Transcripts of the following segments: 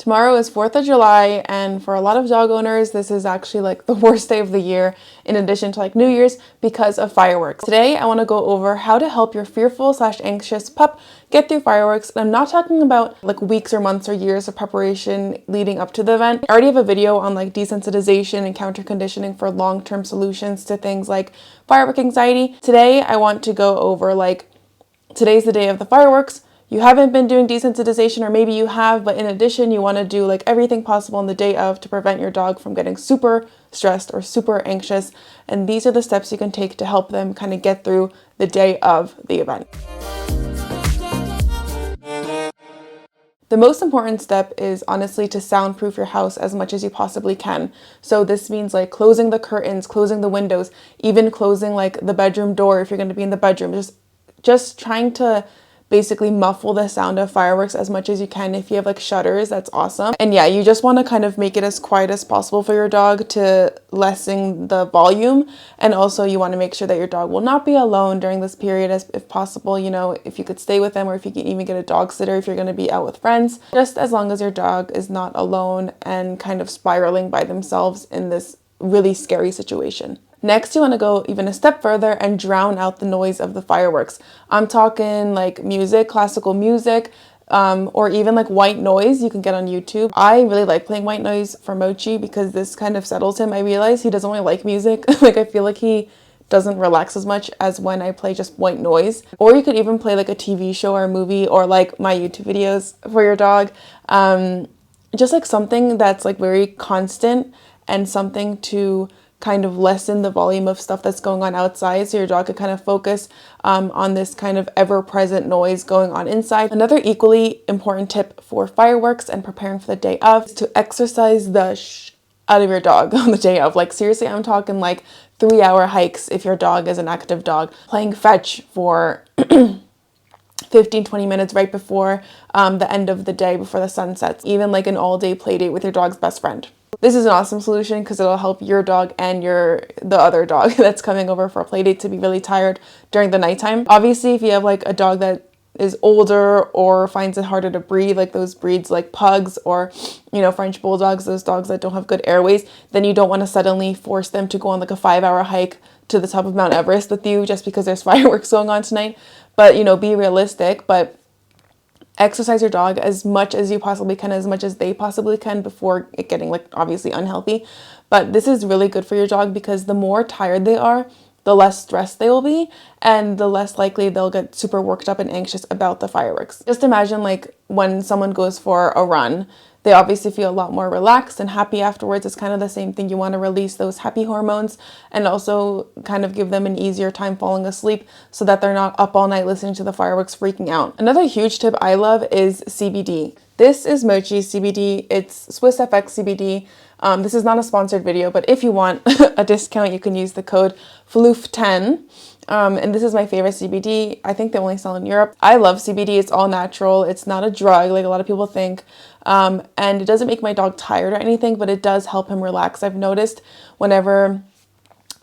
Tomorrow is 4th of July, and for a lot of dog owners, this is actually like the worst day of the year, in addition to like New Year's, because of fireworks. Today, I want to go over how to help your fearful/anxious pup get through fireworks. And I'm not talking about like weeks or months or years of preparation leading up to the event. I already have a video on like desensitization and counter conditioning for long-term solutions to things like firework anxiety. Today, I want to go over like, today's the day of the fireworks. You haven't been doing desensitization, or maybe you have, but in addition, you want to do like everything possible on the day of to prevent your dog from getting super stressed or super anxious. And these are the steps you can take to help them kind of get through the day of the event. The most important step is honestly to soundproof your house as much as you possibly can. So this means like closing the curtains, closing the windows, even closing like the bedroom door if you're going to be in the bedroom. Just trying to basically muffle the sound of fireworks as much as you can. If you have like shutters, that's awesome. And yeah, you just want to kind of make it as quiet as possible for your dog to lessen the volume. And also you want to make sure that your dog will not be alone during this period, as if possible. You know, if you could stay with them, or if you can even get a dog sitter if you're going to be out with friends, just as long as your dog is not alone and kind of spiraling by themselves in this really scary situation. Next, you want to go even a step further and drown out the noise of the fireworks. I'm talking like music, classical music, or even like white noise you can get on YouTube. I really like playing white noise for Mochi because this kind of settles him. I realize he doesn't really like music. Like I feel like he doesn't relax as much as when I play just white noise. Or you could even play like a TV show or a movie, or like my YouTube videos for your dog. Just like something that's like very constant and something to kind of lessen the volume of stuff that's going on outside, so your dog could kind of focus on this kind of ever-present noise going on inside. Another equally important tip for fireworks and preparing for the day of is to exercise the out of your dog on the day of. Like seriously, I'm talking like 3-hour hikes if your dog is an active dog, playing fetch for 15-20 minutes right before the end of the day, before the sun sets, even like an all-day play date with your dog's best friend. This is an awesome solution because it'll help your dog and the other dog that's coming over for a play date to be really tired during the nighttime. Obviously, if you have like a dog that is older or finds it harder to breathe, like those breeds like pugs or, you know, French bulldogs, those dogs that don't have good airways, then you don't want to suddenly force them to go on like a 5-hour hike to the top of Mount Everest with you just because there's fireworks going on tonight. But, you know, be realistic, but exercise your dog as much as you possibly can, as much as they possibly can, before it getting like obviously unhealthy. But this is really good for your dog because the more tired they are, the less stressed they will be, and the less likely they'll get super worked up and anxious about the fireworks. Just imagine like when someone goes for a run, they obviously feel a lot more relaxed and happy afterwards. It's kind of the same thing. You want to release those happy hormones and also kind of give them an easier time falling asleep so that they're not up all night listening to the fireworks freaking out. Another huge tip I love is CBD. This is Mochi's CBD. It's Swiss FX CBD. This is not a sponsored video, but if you want a discount, you can use the code FLOOF10. And this is my favorite CBD. I think they only sell in Europe. I love CBD. It's all natural. It's not a drug like a lot of people think. And it doesn't make my dog tired or anything, but it does help him relax. I've noticed whenever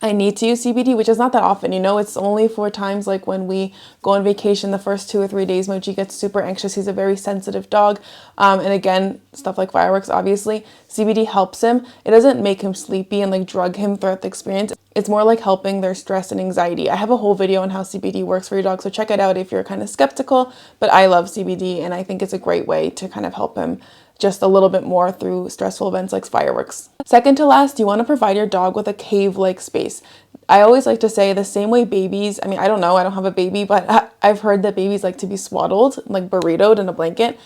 I need to use CBD, which is not that often, you know, it's only for times like when we go on vacation the first 2 or 3 days, Mochi gets super anxious. He's a very sensitive dog. And again, stuff like fireworks, obviously, CBD helps him. It doesn't make him sleepy and like drug him throughout the experience. It's more like helping their stress and anxiety. I have a whole video on how CBD works for your dog, so check it out if you're kind of skeptical, but I love CBD and I think it's a great way to kind of help him just a little bit more through stressful events like fireworks. Second to last, you want to provide your dog with a cave-like space. I always like to say the same way babies, I mean, I don't know, I don't have a baby, but I've heard that babies like to be swaddled, like burritoed in a blanket.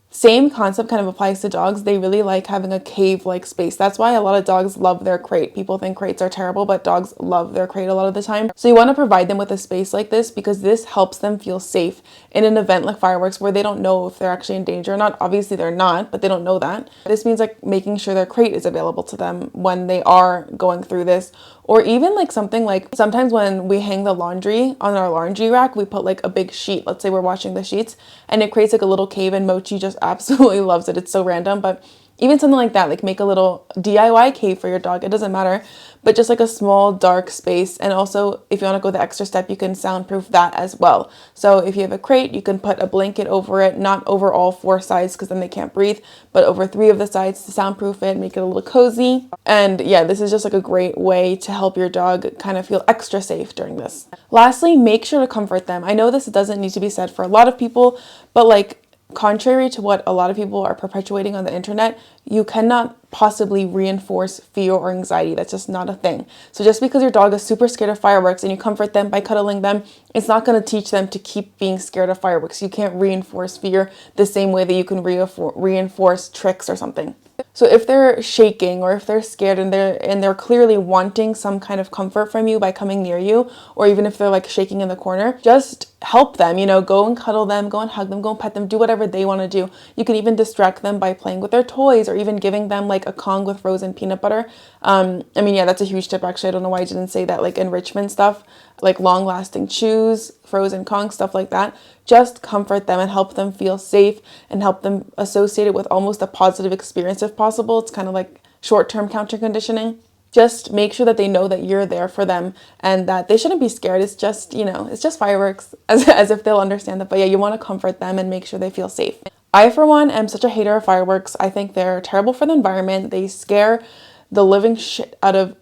Same concept kind of applies to dogs. They really like having a cave-like space. That's why a lot of dogs love their crate. People think crates are terrible, but dogs love their crate a lot of the time. So you want to provide them with a space like this because this helps them feel safe in an event like fireworks where they don't know if they're actually in danger or not. Obviously they're not, but they don't know that. This means like making sure their crate is available to them when they are going through this. Or even like something like sometimes when we hang the laundry on our laundry rack, we put like a big sheet. Let's say we're washing the sheets and it creates like a little cave and Mochi just just absolutely loves it. It's so random, but even something like that, like make a little DIY cave for your dog. It doesn't matter, but just like a small dark space. And also if you want to go the extra step, you can soundproof that as well. So if you have a crate, you can put a blanket over it, not over all 4 sides because then they can't breathe, but over 3 of the sides to soundproof it, make it a little cozy. And yeah, this is just like a great way to help your dog kind of feel extra safe during this. Lastly, make sure to comfort them. I know this doesn't need to be said for a lot of people, but like, contrary to what a lot of people are perpetuating on the internet, you cannot possibly reinforce fear or anxiety. That's just not a thing. So just because your dog is super scared of fireworks and you comfort them by cuddling them, it's not going to teach them to keep being scared of fireworks. You can't reinforce fear the same way that you can reinforce tricks or something. So if they're shaking or if they're scared and they're clearly wanting some kind of comfort from you by coming near you, or even if they're like shaking in the corner, just help them, go and cuddle them, go and hug them, go and pet them, do whatever they want to do. You can even distract them by playing with their toys or even giving them like a Kong with frozen peanut butter. Yeah, that's a huge tip actually. I don't know why I didn't say that, like enrichment stuff, like long lasting chews, frozen Kong, stuff like that. Just comfort them and help them feel safe and help them associate it with almost a positive experience if possible. It's kind of like short-term counter conditioning. Just make sure that they know that you're there for them and that they shouldn't be scared. It's just, it's just fireworks, as if they'll understand that. But yeah, you want to comfort them and make sure they feel safe. I, for one, am such a hater of fireworks. I think they're terrible for the environment. They scare the living shit out of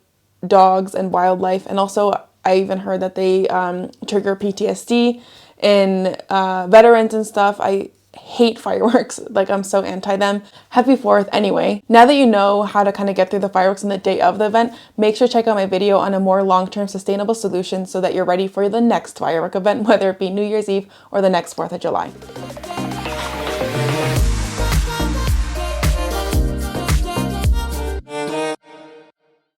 dogs and wildlife. And also, I even heard that they trigger PTSD in veterans and stuff. I hate fireworks. Like, I'm so anti them. Happy 4th anyway. Now that you know how to kind of get through the fireworks on the day of the event, make sure to check out my video on a more long-term sustainable solution so that you're ready for the next firework event, whether it be New Year's Eve or the next 4th of July.